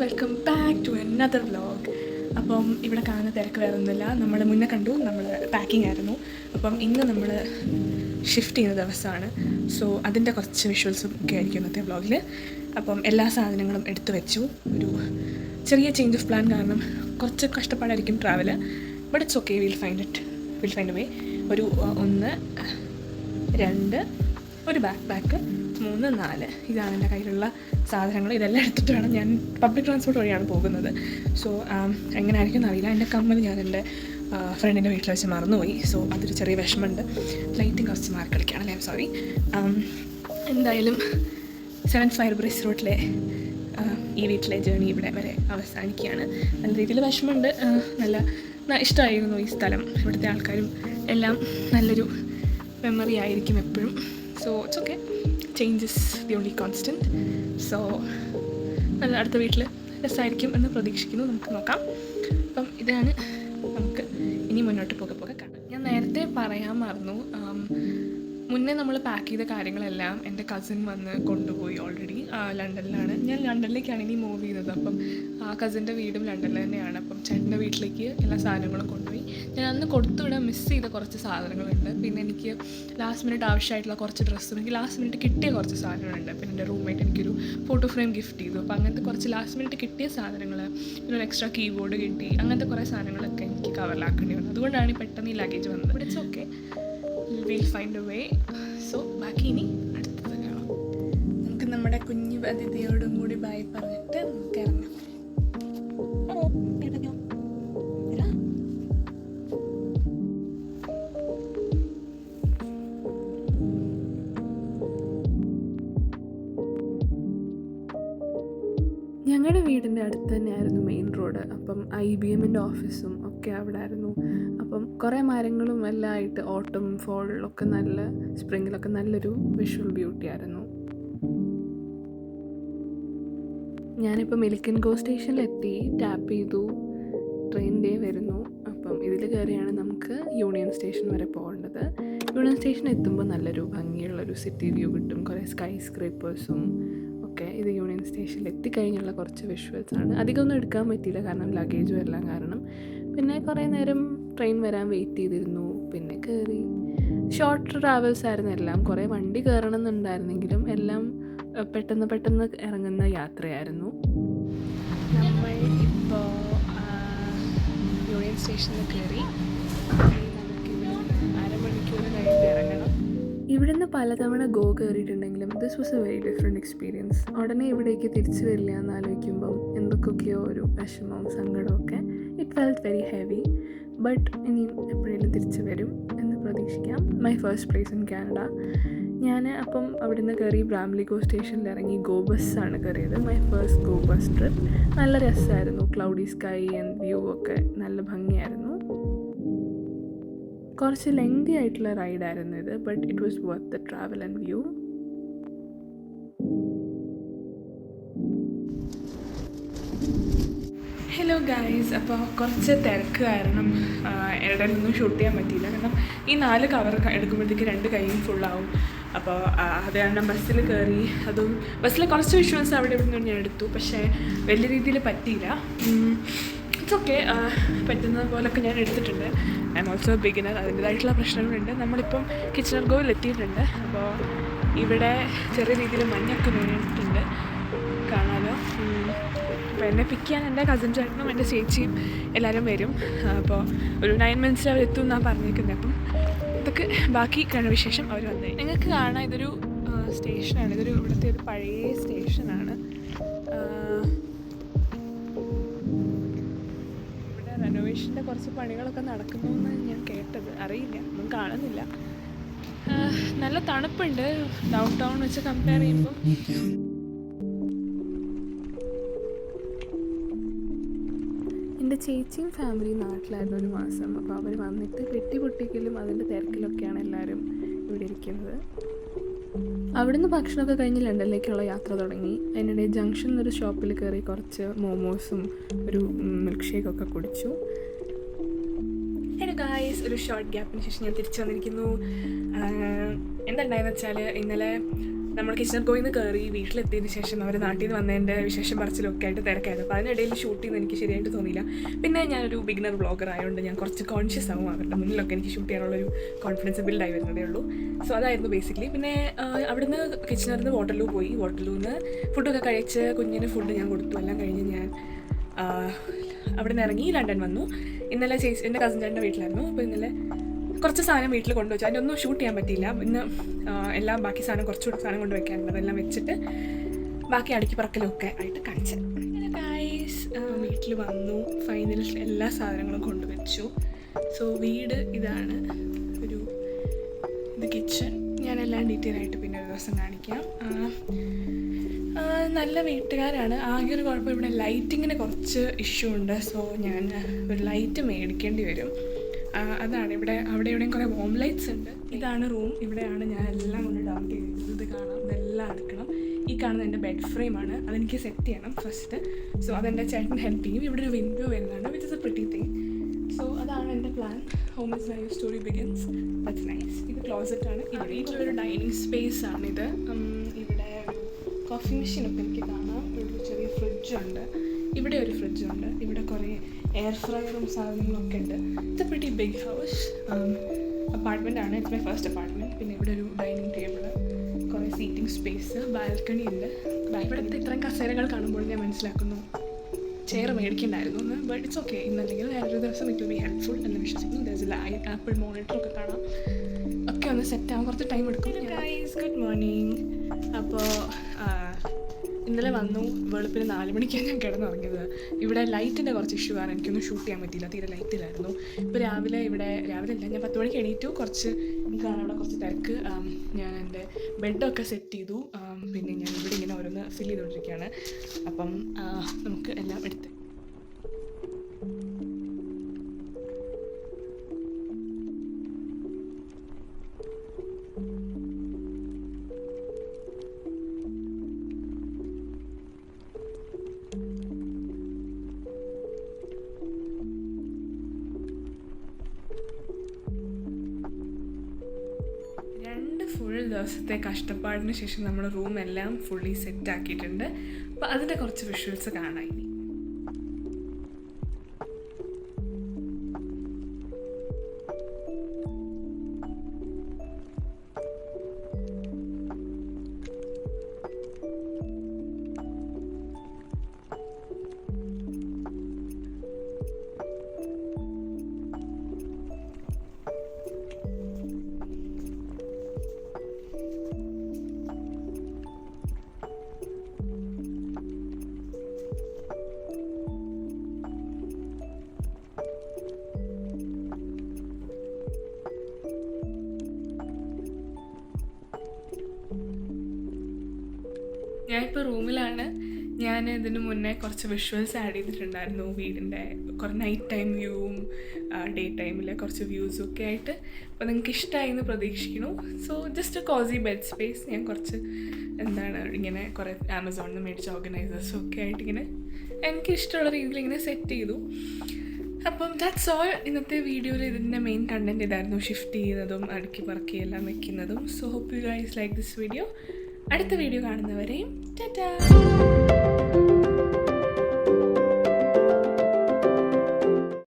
Welcome back to another vlog. അപ്പം ഇവിടെ കാണുന്ന തിരക്ക് വേറെ ഒന്നുമില്ല. നമ്മൾ മുന്നേ കണ്ടു നമ്മൾ പാക്കിംഗ് ആയിരുന്നു. അപ്പം ഇന്ന് നമ്മൾ ഷിഫ്റ്റ് ചെയ്യുന്ന ദിവസമാണ്. സോ അതിൻ്റെ കുറച്ച് വിഷ്വൽസും ഒക്കെ ആയിരിക്കും ഇന്നത്തെ വ്ലോഗിൽ. അപ്പം എല്ലാ സാധനങ്ങളും എടുത്തു വെച്ചു. ഒരു ചെറിയ ചേഞ്ച് ഓഫ് പ്ലാൻ കാരണം കുറച്ച് കഷ്ടപ്പാടായിരിക്കും travel. But it's okay, will find a way. ഒരു 1 2 ഒരു ബാക്ക് 3 4 ഇതാണ് എൻ്റെ കയ്യിലുള്ള സാധനങ്ങൾ. ഇതെല്ലാം എടുത്തിട്ട് വേണം, ഞാൻ പബ്ലിക് ട്രാൻസ്പോർട്ട് വഴിയാണ് പോകുന്നത്. സോ എങ്ങനെയായിരിക്കും എന്നറിയില്ല. എൻ്റെ കമ്മൽ ഞാൻ എൻ്റെ ഫ്രണ്ടിൻ്റെ വീട്ടിൽ വെച്ച് മറന്നുപോയി. സോ അതൊരു ചെറിയ വിഷമമുണ്ട്. ലൈറ്റിങ് കുറച്ച് മാർക്ക് കളിക്കുകയാണ്, ഐ എം സോറി. എന്തായാലും 7th ഫയർ ബ്രിഡ്ജ് റോഡിലെ ഈ വീട്ടിലെ ജേണി ഇവിടെ വരെ അവസാനിക്കുകയാണ്. നല്ല രീതിയിൽ വിഷമമുണ്ട്. നല്ല ഇഷ്ടമായിരുന്നു ഈ സ്ഥലം. ഇവിടുത്തെ ആൾക്കാരും എല്ലാം നല്ലൊരു മെമ്മറി ആയിരിക്കും എപ്പോഴും. So it's okay, change is the only constant. So നല്ല അടുത്ത വീട്ടിൽ രസമായിരിക്കും എന്ന് പ്രതീക്ഷിക്കുന്നു. നമുക്ക് നോക്കാം. അപ്പം ഇതാണ് നമുക്ക് ഇനി മുന്നോട്ട് പോകെ കാണാം. ഞാൻ നേരത്തെ പറയാൻ മറന്നു, മുന്നേ നമ്മൾ പാക്ക് ചെയ്ത കാര്യങ്ങളെല്ലാം എൻ്റെ കസിൻ വന്ന് കൊണ്ടുപോയി. ഓൾറെഡി ലണ്ടനിലാണ്. ഞാൻ ലണ്ടനിലേക്കാണ് ഇനി മൂവ് ചെയ്യുന്നത്. അപ്പം ആ കസിൻ്റെ വീടും ലണ്ടനിൽ തന്നെയാണ്. അപ്പം ചേട്ടൻ്റെ വീട്ടിലേക്ക് എല്ലാ സാധനങ്ങളും കൊണ്ടുപോയി. ഞാൻ അന്ന് കൊടുത്തുവിടാൻ മിസ് ചെയ്ത കുറച്ച് സാധനങ്ങളുണ്ട്. പിന്നെ എനിക്ക് ലാസ്റ്റ് മിനിറ്റ് ആവശ്യമായിട്ടുള്ള കുറച്ച് ഡ്രസ്സും എനിക്ക് ലാസ്റ്റ് മിനിറ്റ് കിട്ടിയ കുറച്ച് സാധനങ്ങളുണ്ട്. പിന്നെ എൻ്റെ റൂംമേറ്റ് എനിക്കൊരു ഫോട്ടോ ഫ്രെയിം ഗിഫ്റ്റ് ചെയ്തു. അപ്പോൾ അങ്ങനത്തെ കുറച്ച് ലാസ്റ്റ് മിനിറ്റ് കിട്ടിയ സാധനങ്ങൾ, പിന്നെ ഒരു എക്സ്ട്രാ കീബോർഡ് കിട്ടി. അങ്ങനത്തെ കുറേ സാധനങ്ങളൊക്കെ എനിക്ക് കവറിലാക്കേണ്ടി വന്നു. അതുകൊണ്ടാണ് പെട്ടെന്ന് ഈ ലഗേജ് വന്നത്. But it's okay, will find a way. So ബാക്കി ഇനി അടുത്തത് കാണാം. നമുക്ക് നമ്മുടെ കുഞ്ഞു അതിഥിയോടും കൂടി ബൈ പറഞ്ഞിട്ട് നമുക്ക് ഇറങ്ങാം. ഞങ്ങളുടെ വീടിൻ്റെ അടുത്ത് തന്നെയായിരുന്നു മെയിൻ റോഡ്. അപ്പം IBMൻ്റെ ഓഫീസും ഒക്കെ അവിടെ ആയിരുന്നു. അപ്പം കുറേ മരങ്ങളും എല്ലാം ആയിട്ട് ഓട്ടം ഫോളിലൊക്കെ സ്പ്രിങ്ങിലൊക്കെ നല്ലൊരു വിഷ്വൽ ബ്യൂട്ടി ആയിരുന്നു. ഞാനിപ്പോൾ മിൽക്കൻ ഗോ സ്റ്റേഷനിലെത്തി. ടാപ്പ് ചെയ്തു, ട്രെയിൻ ഡേ വരുന്നു. അപ്പം ഇതിൽ കയറിയാണ് നമുക്ക് യൂണിയൻ സ്റ്റേഷൻ വരെ പോകേണ്ടത്. യൂണിയൻ സ്റ്റേഷൻ എത്തുമ്പോൾ നല്ലൊരു ഭംഗിയുള്ളൊരു സിറ്റി വ്യൂ കിട്ടും. കുറേ സ്കൈ സ്ക്രേപ്പേഴ്സും ഒക്കെ. ഇത് യൂണിയൻ സ്റ്റേഷനിൽ എത്തിക്കഴിഞ്ഞുള്ള കുറച്ച് വിഷ്വൽസാണ്. അധികമൊന്നും എടുക്കാൻ പറ്റിയില്ല കാരണം ലഗേജും എല്ലാം കാരണം. പിന്നെ കുറേ നേരം ട്രെയിൻ വരാൻ വെയിറ്റ് ചെയ്തിരുന്നു. പിന്നെ കയറി. ഷോർട്ട് ട്രാവൽസ് ആയിരുന്നു എല്ലാം. കുറേ വണ്ടി കയറണം എന്നുണ്ടായിരുന്നെങ്കിലും എല്ലാം പെട്ടെന്ന് ഇറങ്ങുന്ന യാത്രയായിരുന്നു. നമ്മൾ ഇപ്പോൾ യൂണിയൻ സ്റ്റേഷനിൽ കയറി. നമുക്കിനി അരമണിക്കൂർ കഴിഞ്ഞ് ഇറങ്ങണം. ഇവിടുന്ന് പലതവണ ഗോ കയറിയിട്ടുണ്ടെങ്കിലും this was a very different experience. ഉടനെ ഇവിടേക്ക് തിരിച്ചു വരില്ല എന്ന് ആലോചിക്കുമ്പം എന്തൊക്കെയോ ഒരു വിഷമവും സങ്കടമൊക്കെ. It felt very heavy. ബട്ട് ഇനിയും എപ്പോഴേലും തിരിച്ചു വരും എന്ന് പ്രതീക്ഷിക്കാം. My first place in Canada. ഞാൻ അപ്പം അവിടുന്ന് കയറി ബ്രാംലി ഗോ സ്റ്റേഷനിൽ ഇറങ്ങി ഗോ ബസ്സാണ് കയറിയത്. My first go bus trip. നല്ല രസമായിരുന്നു. ക്ലൗഡി സ്കൈ ആൻഡ് വ്യൂ ഒക്കെ നല്ല ഭംഗിയായിരുന്നു. കുറച്ച് ലെങ്തി ആയിട്ടുള്ള റൈഡായിരുന്നു ഇത്. But it was worth the travel and view. Hello guys. അപ്പോൾ കുറച്ച് തിരക്ക് കാരണം ഇടയിലൊന്നും ഷൂട്ട് ചെയ്യാൻ പറ്റിയില്ല. കാരണം ഈ 4 കവർ എടുക്കുമ്പോഴത്തേക്ക് 2 കൈയും ഫുള്ളാവും. അപ്പോൾ അത് കാരണം ബസ്സിൽ കയറി. അതും ബസ്സിലെ കുറച്ച് വിഷ്വൽസ് അവിടെ ഇവിടെ ഞാൻ എടുത്തു. പക്ഷേ വലിയ രീതിയിൽ പറ്റിയില്ല. ഇറ്റ്സ് ഓക്കെ, പറ്റുന്ന പോലൊക്കെ ഞാൻ എടുത്തിട്ടുണ്ട്. I am also beginner. അതിൻ്റേതായിട്ടുള്ള പ്രശ്നങ്ങളുണ്ട്. നമ്മളിപ്പം കിച്ചണർഗോവിൽ എത്തിയിട്ടുണ്ട്. അപ്പോൾ ഇവിടെ ചെറിയ രീതിയിൽ മഞ്ഞൊക്കെ വീണിട്ടുണ്ട്, കാണാമല്ലോ. അപ്പോൾ എന്നെ പിക്ക് ചെയ്യാൻ എൻ്റെ കസിൻ ചേട്ടനും എൻ്റെ ചേച്ചിയും എല്ലാവരും വരും. അപ്പോൾ ഒരു 9 minutes അവർ എത്തും എന്നാണ് പറഞ്ഞേക്കുന്നത്. അപ്പം ഇതൊക്കെ ബാക്കി കഴിഞ്ഞ വിശേഷം അവർ വന്നേ. നിങ്ങൾക്ക് കാണാം, ഇതൊരു സ്റ്റേഷനാണ്. ഇതൊരു ഇവിടുത്തെ ഒരു പഴയ സ്റ്റേഷനാണ്. ഇവിടെ റെനോവേഷൻ്റെ കുറച്ച് പണികളൊക്കെ നടക്കുന്നു എന്ന് ഞാൻ കേട്ടത്. അറിയില്ല, ഒന്നും കാണുന്നില്ല. നല്ല തണുപ്പുണ്ട് ഡൗൺ ടൗൺ വെച്ച് കമ്പയർ ചെയ്യുമ്പോൾ. എൻ്റെ ചേച്ചിയും ഫാമിലിയും നാട്ടിലായിരുന്നു ഒരു മാസം. അപ്പോൾ അവർ വന്നിട്ട് വെട്ടിപ്പൊട്ടിക്കലും അതിൻ്റെ തിരക്കിലൊക്കെയാണ് എല്ലാവരും ഇവിടെ ഇരിക്കുന്നത്. അവിടുന്ന് ഭക്ഷണമൊക്കെ കഴിഞ്ഞ് ലണ്ടനിലേക്കുള്ള യാത്ര തുടങ്ങി. അതിനിടെ ജംഗ്ഷനിൽ ഒരു ഷോപ്പിൽ കയറി കുറച്ച് മോമോസും ഒരു മിൽക്ക് ഷേക്കൊക്കെ കുടിച്ചു. ഹലോ ഗായ്സ്, ഒരു ഷോർട്ട് ഗ്യാപ്പിന് ശേഷം ഞാൻ തിരിച്ചു വന്നിരിക്കുന്നു. എന്തുണ്ടായെന്ന് വെച്ചാൽ ഇന്നലെ നമ്മൾ കിച്ചൺ ഗോയിൽ നിന്ന് കയറി വീട്ടിലെത്തിയതിന് ശേഷം അവർ നാട്ടിൽ നിന്ന് വന്നതിൻ്റെ വിശേഷം പറച്ചിലൊക്കെ ആയിട്ട് തിരക്കായിരുന്നു. അപ്പോൾ അതിനിടയിൽ ഷൂട്ട് ചെയ്യുന്നത് എനിക്ക് ശരിയായിട്ട് തോന്നിയില്ല. പിന്നെ ഞാനൊരു ബിഗിനർ വ്ളോഗർ ആയതുകൊണ്ട് ഞാൻ കുറച്ച് കോൺഷ്യസ് ആവും അവരുടെ മുന്നിലൊക്കെ എനിക്ക് ഷൂട്ട് ചെയ്യാനുള്ളൊരു കോൺഫിഡൻസ് ബിൽഡായി വരുന്നതേ ഉള്ളൂ. സോ അതായിരുന്നു ബേസിക്കലി. പിന്നെ അവിടുന്ന് കിച്ചണിൽ നിന്ന് വാട്ടർലൂ പോയി. വാട്ടർലൂന്ന് ഫുഡൊക്കെ കഴിച്ച് കുഞ്ഞിന് ഫുഡ് ഞാൻ കൊടുത്തു. എല്ലാം കഴിഞ്ഞ് ഞാൻ അവിടെ നിന്ന് ഇറങ്ങി ലണ്ടൻ വന്നു. ഇന്നലെ എൻ്റെ കസിൻ ചേട്ടൻ്റെ വീട്ടിലായിരുന്നു. അപ്പോൾ ഇന്നലെ കുറച്ച് സാധനം വീട്ടിൽ കൊണ്ടുവച്ചു. അതിൻ്റെ ഒന്നും ഷൂട്ട് ചെയ്യാൻ പറ്റിയില്ല. ഇന്ന് എല്ലാം ബാക്കി സാധനം കുറച്ചുകൂടി സാധനം കൊണ്ട് വയ്ക്കാനുണ്ട്. അതെല്ലാം വെച്ചിട്ട് ബാക്കി അടുക്കി പറക്കലൊക്കെ ആയിട്ട് കാണിച്ചു. അങ്ങനെ ഗൈസ് വീട്ടിൽ വന്നു. ഫൈനൽ എല്ലാ സാധനങ്ങളും കൊണ്ടുവച്ചു. സോ വീട് ഇതാണ്. ഇത് കിച്ചൺ. ഞാനെല്ലാം ഡീറ്റെയിൽ ആയിട്ട് പിന്നെ ഒരു ദിവസം കാണിക്കാം. നല്ല വീട്ടുകാരാണ്. ആകെ ഒരു കുഴപ്പം ഇവിടെ ലൈറ്റിങ്ങിന് കുറച്ച് ഇഷ്യൂ ഉണ്ട്. സോ ഞാൻ ഒരു ലൈറ്റ് മേടിക്കേണ്ടി വരും. അതാണ് ഇവിടെ അവിടെ എവിടെയും കുറേ ഹോം ലൈറ്റ്സ് ഉണ്ട്. ഇതാണ് റൂം. ഇവിടെയാണ് ഞാൻ എല്ലാം കൊണ്ട് ഡാർക്ക് ചെയ്തിരുന്നത്. ഇത് കാണാം, ഇതെല്ലാം അടുക്കണം. ഈ കാണുന്നത് എൻ്റെ ബെഡ് ഫ്രെയിമാണ്. അതെനിക്ക് സെറ്റ് ചെയ്യണം ഫസ്റ്റ്. സോ അതെൻ്റെ ചേട്ടൻ ഹെൽപ്പ് ചെയ്യും. ഇവിടെ ഒരു വിൻഡോ വരുന്നുണ്ട്, which is A pretty thing. So അതാണ് എൻ്റെ plan. Home is life story begins. That's nice. ഇത് ക്ലോസറ്റാണ്. ഇവിടെ വീട്ടിലൊരു ഡൈനിങ് സ്പേസ് ആണിത്. ഇവിടെ കോഫി മെഷീനൊക്കെ എനിക്ക് കാണാം. ഇവിടെ ഒരു ചെറിയ ഫ്രിഡ്ജുണ്ട്. ഇവിടെ ഒരു ഫ്രിഡ്ജുണ്ട്. ഇവിടെ കുറേ എയർ ഫ്രയറും സാധനങ്ങളൊക്കെ ഉണ്ട്. It's a pretty big house. Apartment ആണ്. It's my first apartment. പിന്നെ ഇവിടെ ഒരു ഡൈനിങ് ടേബിള്, കുറേ സീറ്റിംഗ് സ്പേസ്, ബാൽക്കണി ഉണ്ട്. ഇവിടുത്തെ ഇത്രയും കസേരകൾ കാണുമ്പോൾ ഞാൻ മനസ്സിലാക്കുന്നു ചെയർ മേടിക്കണ്ടായിരുന്നു എന്ന്. But it's okay. ഇന്നല്ലെങ്കിൽ വേറൊരു ദിവസം ഇറ്റ് വിൽ ബി ഹെൽപ്ഫുൾ എന്ന് വിശ്വസിക്കുന്നു. ദർസിൽ ആപ്പിൾ മോണിറ്ററൊക്കെ കാണാം. ഒക്കെ ഒന്ന് സെറ്റ് ആവാൻ കുറച്ച് ടൈം എടുക്കും. Guys good morning. അപ്പോൾ ഇന്നലെ വന്നു. വെളുപ്പിന് 4 മണിക്കാണ് ഞാൻ കിടന്നുറങ്ങിയത്. ഇവിടെ ലൈറ്റിൻ്റെ കുറച്ച് ഇഷ്യൂ കാരണം എനിക്കൊന്നും ഷൂട്ട് ചെയ്യാൻ പറ്റിയില്ല. തീരെ ലൈറ്റിലായിരുന്നു. ഇപ്പോൾ രാവിലെ അല്ല, ഞാൻ 10 മണിക്ക് എണീറ്റു. എനിക്കാണ് അവിടെ കുറച്ച് തിരക്ക്. ഞാൻ എൻ്റെ ബെഡൊക്കെ സെറ്റ് ചെയ്തു. പിന്നെ ഞാൻ ഇവിടെ ഇങ്ങനെ ഓരോന്ന് ഫിൽ ചെയ്തുകൊണ്ടിരിക്കുകയാണ്. അപ്പം നമുക്ക് എല്ലാം എടുത്ത് ഫുൾ ദിവസത്തെ കഷ്ടപ്പാടിന് ശേഷം നമ്മൾ റൂമെല്ലാം ഫുള്ളി സെറ്റ് ആക്കിയിട്ടുണ്ട്. അപ്പോൾ അതിൻ്റെ കുറച്ച് വിഷ്വൽസ് കാണാം ഇനി. ഞാനിപ്പോൾ റൂമിലാണ്. ഞാൻ ഇതിന് മുന്നേ കുറച്ച് വിഷ്വൽസ് ആഡ് ചെയ്തിട്ടുണ്ടായിരുന്നു വീടിൻ്റെ. കുറേ നൈറ്റ് ടൈം വ്യൂവും ഡേ ടൈമിലെ കുറച്ച് വ്യൂസും ഒക്കെ ആയിട്ട്. അപ്പോൾ നിങ്ങൾക്ക് ഇഷ്ടമായി എന്ന് പ്രതീക്ഷിക്കുന്നു. So just cozy bed space ഞാൻ കുറച്ച് ഇങ്ങനെ കുറേ ആമസോണിൽ നിന്ന് മേടിച്ച ഓർഗനൈസേഴ്സും ഒക്കെ ആയിട്ട് ഇങ്ങനെ എനിക്ക് ഇഷ്ടമുള്ള രീതിയിൽ ഇങ്ങനെ സെറ്റ് ചെയ്തു. അപ്പം ദാറ്റ്സ് ഓൾ. ഇന്നത്തെ വീഡിയോയിൽ ഇതിൻ്റെ മെയിൻ കണ്ടൻറ്റ് ഇതായിരുന്നു. ഷിഫ്റ്റ് ചെയ്യുന്നതും അടുക്കി പറക്കി എല്ലാം വെക്കുന്നതും. So hope you guys like this video. അടുത്ത വീഡിയോ കാണുന്നവരെയും ടാറ്റാ.